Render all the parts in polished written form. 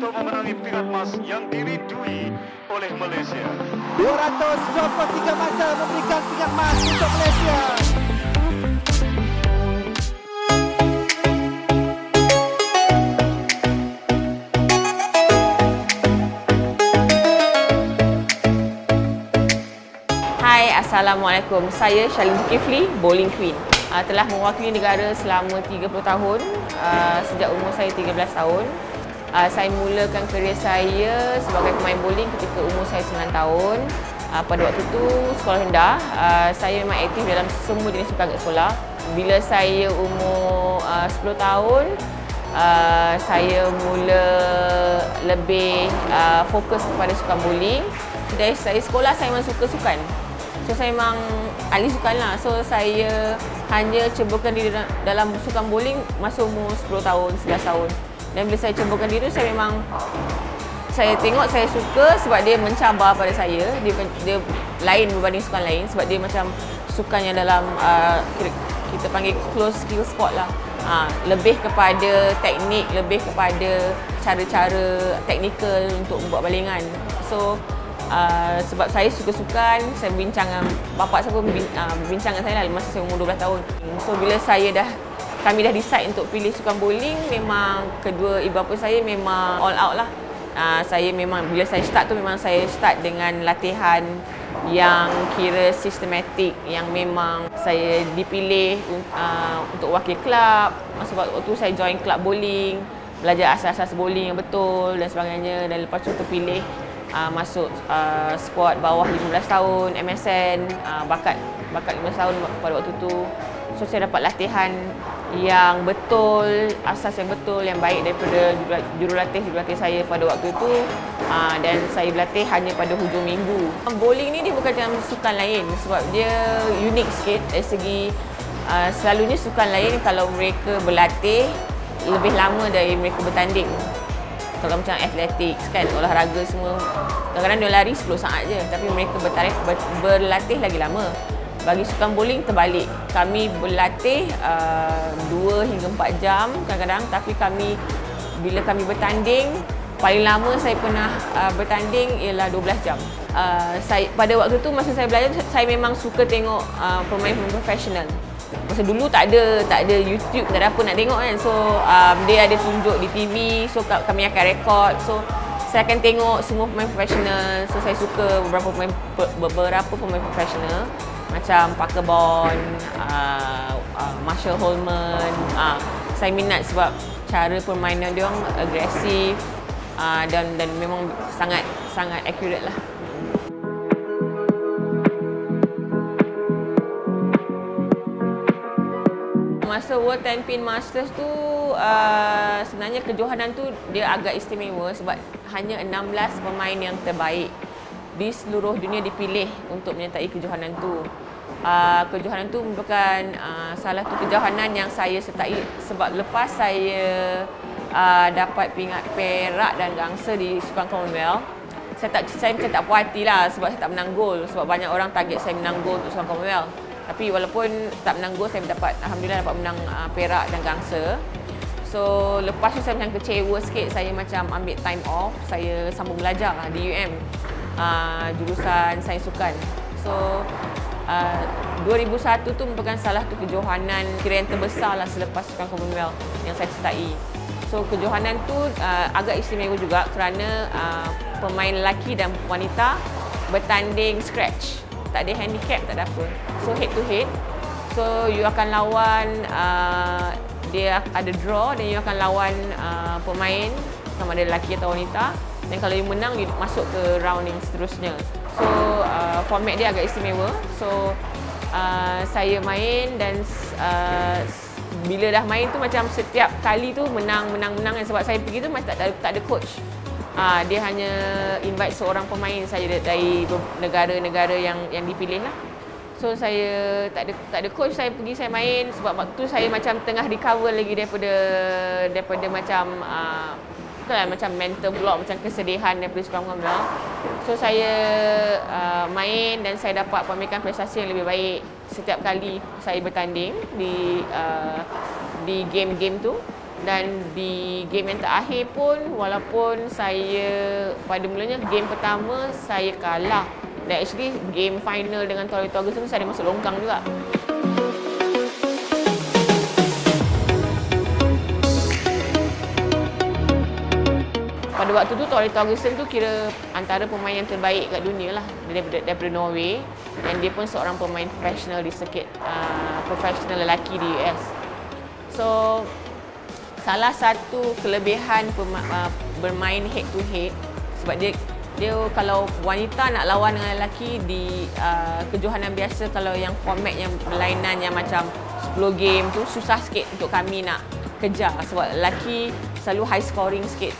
untuk memenangi piala emas yang diridui oleh Malaysia. 223 meter memberikan pingat emas untuk Malaysia. Hai, Assalamualaikum. Saya Shalin Zulkifli, Bowling Queen. Telah mewakili negara selama 30 tahun, sejak umur saya 13 tahun. Saya mulakan kerjaya saya sebagai pemain bowling ketika umur saya 9 tahun. Pada waktu itu, sekolah rendah, saya memang aktif dalam semua jenis sukan kat sekolah. Bila saya umur 10 tahun, saya mula lebih fokus kepada sukan bowling. Dari saya sekolah, saya memang suka sukan. So, saya memang ahli sukan lah. So, saya hanya ceburkan diri dalam sukan bowling masa umur 10 tahun, 11 tahun. Dan bila saya ceburkan diri, saya memang tengok saya suka sebab dia mencabar pada saya. Dia lain berbanding sukan lain sebab dia macam sukan yang dalam kita panggil close skill sport lah. Lebih kepada teknik, lebih kepada cara-cara teknikal untuk buat balingan. So, sebab saya suka sukan, saya bincang dengan bapak saya pun bincang dengan saya lah masa saya umur 12 tahun. So bila kami dah decide untuk pilih sukan bowling, memang kedua ibu bapa saya memang all out lah. Saya memang bila saya start tu memang saya start dengan latihan yang kira sistematik, yang memang saya dipilih untuk wakil kelab. Masa waktu tu saya join kelab bowling, belajar asas-asas bowling yang betul dan sebagainya, dan lepas tu terpilih masuk skuad bawah 15 tahun MSN, bakat 15 tahun pada waktu tu. So saya dapat latihan yang betul, asas yang betul, yang baik daripada jurulatih saya pada waktu itu, dan saya berlatih hanya pada hujung minggu. Bowling ni dia bukan macam sukan lain sebab dia unik sikit dari segi selalunya sukan lain kalau mereka berlatih lebih lama dari mereka bertanding. Kalau macam atletik kan, olahraga semua, kadang-kadang dia lari 10 saat je, tapi mereka berlatih lagi lama. Bagi sukan bowling terbalik, kami berlatih 2 hingga 4 jam kadang-kadang, tapi bila kami bertanding, paling lama saya pernah bertanding ialah 12 jam. Pada waktu tu masa saya belajar, saya memang suka tengok pemain-pemain profesional. Masa dulu tak ada YouTube, tak ada apa nak tengok kan. So dia ada tunjuk di TV, so kami akan rekod. So saya akan tengok semua pemain profesional. So saya suka beberapa pemain profesional macam Parker Bond, Marshall Holman. Saya minat sebab cara permainan dia orang agresif, dan memang sangat accurate lah. Masa World 10 Pin Masters tu, sebenarnya kejohanan tu dia agak istimewa sebab hanya 16 pemain yang terbaik di seluruh dunia dipilih untuk menyertai kejohanan tu. Kejohanan tu merupakan salah satu kejohanan yang saya sertai sebab lepas saya dapat pingat perak dan gangsa di Sukan Commonwealth, saya macam tak puas hati lah sebab saya tak menang gol, sebab banyak orang target saya menang gol untuk Sukan Commonwealth. Tapi walaupun tak menang gol, saya alhamdulillah dapat menang perak dan gangsa. So lepas tu saya macam kecewa sikit, saya macam ambil time off, saya sambung belajar di UM, jurusan sains sukan. So 2001 tu merupakan salah satu kejohanan kira yang terbesar lah selepas Sukan Commonwealth yang saya sertai. So kejohanan tu agak istimewa juga kerana pemain lelaki dan wanita bertanding scratch. Tak ada handicap, tak ada apa. So head to head. So you akan lawan, dia ada draw dan you akan lawan pemain sama ada lelaki atau wanita. Dan kalau you menang, you masuk ke round yang seterusnya. So format dia agak istimewa. So saya main dan bila dah main tu macam setiap kali tu menang. Sebab saya pergi tu macam tak ada coach. Dia hanya invite seorang pemain saja dari negara-negara yang dipilih lah. So saya tak ada coach, saya pergi, saya main sebab waktu tu saya macam tengah recover lagi daripada macam macam mental block, macam kesedihan daripada Sukan Commonwealth. So saya main dan saya dapat pamerkan prestasi yang lebih baik setiap kali saya bertanding di game-game tu. Dan di game yang terakhir pun, walaupun saya pada mulanya game pertama saya kalah, dan actually game final dengan Tori Torgerson saya ada masuk longkang juga. Pada waktu tu Tori Torgerson tu kira antara pemain yang terbaik kat dunia lah, daripada Norway, dan dia pun seorang pemain profesional di sirkuit profesional lelaki di US. So salah satu kelebihan bermain head to head, sebab dia kalau wanita nak lawan dengan lelaki di kejohanan biasa, kalau yang format yang berlainan yang macam 10 game tu susah sikit untuk kami nak kejar, sebab lelaki selalu high scoring sikit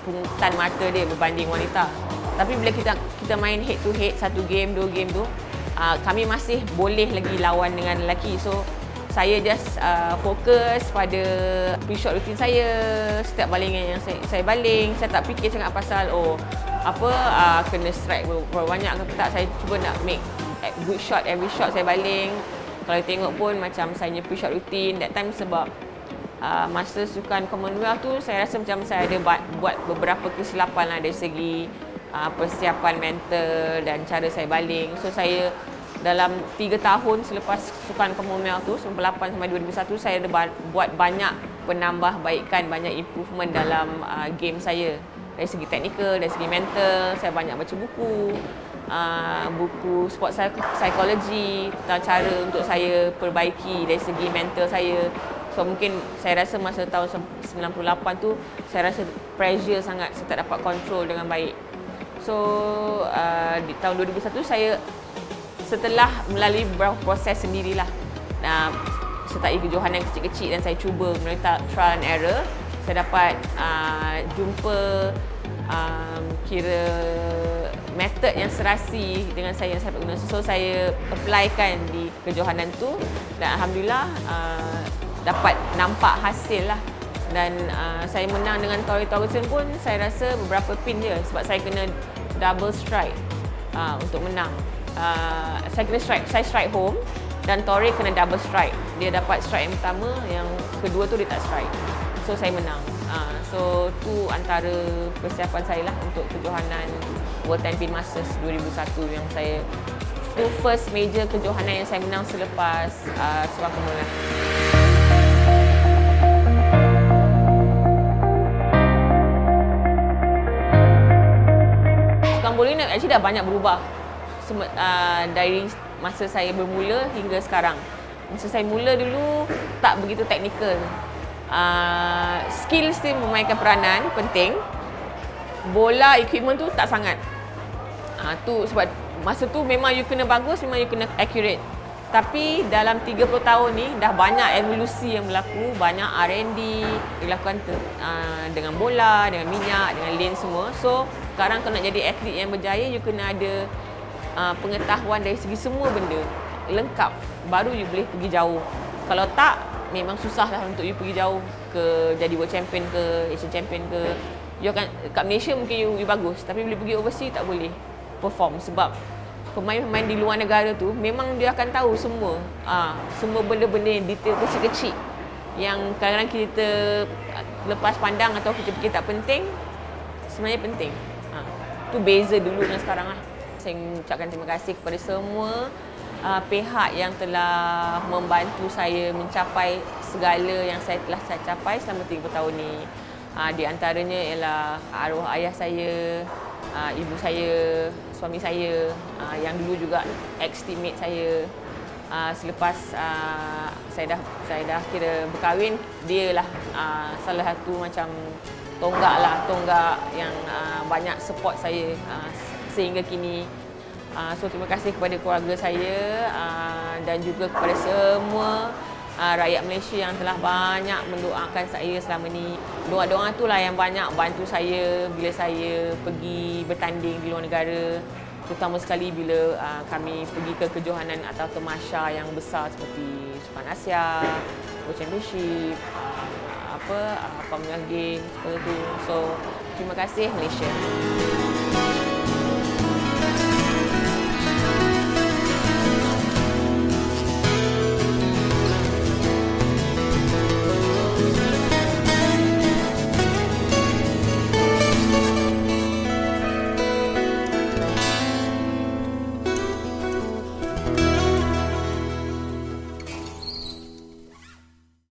pungutan mata dia berbanding wanita. Tapi bila kita main head to head, 1 game 2 game tu kami masih boleh lagi lawan dengan lelaki. So saya just fokus pada pre-shot routine saya, setiap balingan yang saya baling. Saya tak fikir sangat pasal kena strike berapa banyak ke tak. Saya cuba nak make good shot, every shot saya baling. Kalau tengok pun macam saya punya pre-shot routine that time, sebab masa sukan Commonwealth tu saya rasa macam saya ada buat beberapa kesilapan lah dari segi persiapan mental dan cara saya baling. So saya dalam 3 tahun selepas sukan Commonwealth tu, 98 sampai 2001, saya ada buat banyak penambahbaikan, banyak improvement dalam game saya. Dari segi teknikal, dari segi mental, saya banyak baca buku sport psychology, tentang cara untuk saya perbaiki dari segi mental saya. So mungkin saya rasa masa tahun 98 tu, saya rasa pressure sangat, saya tak dapat control dengan baik. So di tahun 2001 saya setelah melalui beberapa proses sendirilah, sertai kejohanan kecil-kecil dan saya cuba melalui trial and error, saya dapat jumpa kira method yang serasi dengan saya yang saya guna. So saya applykan di kejohanan tu dan alhamdulillah dapat nampak hasil lah. Dan saya menang dengan Tori Torgerson pun saya rasa beberapa pin je, sebab saya kena double strike untuk menang. Saya strike home dan Tori kena double strike. Dia dapat strike yang pertama, yang kedua tu dia tak strike. So saya menang. So tu antara persiapan saya lah untuk kejohanan World 10 Pin Masters 2001 yang saya, tu first major kejohanan yang saya menang selepas sukan Commonwealth. Sukan bowling actually dah banyak berubah dari masa saya bermula hingga sekarang. Masa saya mula dulu tak begitu teknikal. Skill still memainkan peranan penting. Bola, equipment tu tak sangat. Tu sebab masa tu memang you kena bagus, memang you kena accurate. Tapi dalam 30 tahun ni dah banyak evolusi yang berlaku, banyak R&D dilakukan dengan bola, dengan minyak, dengan lane semua. So sekarang kalau nak jadi atlet yang berjaya, you kena ada pengetahuan dari segi semua benda lengkap, baru you boleh pergi jauh. Kalau tak, memang susah lah untuk you pergi jauh ke jadi world champion ke Asian champion ke. You akan kat Malaysia mungkin you bagus, tapi bila pergi overseas tak boleh perform, sebab pemain-pemain di luar negara tu memang dia akan tahu semua semua benda-benda yang detail kecil-kecil yang kadang-kadang kita lepas pandang atau kita fikir tak penting, sebenarnya penting. Tu beza dulu dengan sekarang lah. Saya ucapkan terima kasih kepada semua pihak yang telah membantu saya mencapai segala yang saya telah capai selama 30 tahun ni. Di antaranya ialah arwah ayah saya, ibu saya, suami saya, yang dulu juga ex-teammate saya. Selepas saya dah kira berkahwin, dia lah salah satu macam tonggak yang banyak support saya sehingga kini. So terima kasih kepada keluarga saya dan juga kepada semua rakyat Malaysia yang telah banyak mendoakan saya selama ni. Doa-doa itulah yang banyak bantu saya bila saya pergi bertanding di luar negara, terutama sekali bila kami pergi ke kejohanan atau ke masya yang besar seperti Sukan Asia, World Championship, Commonwealth Games, seperti itu. So terima kasih Malaysia.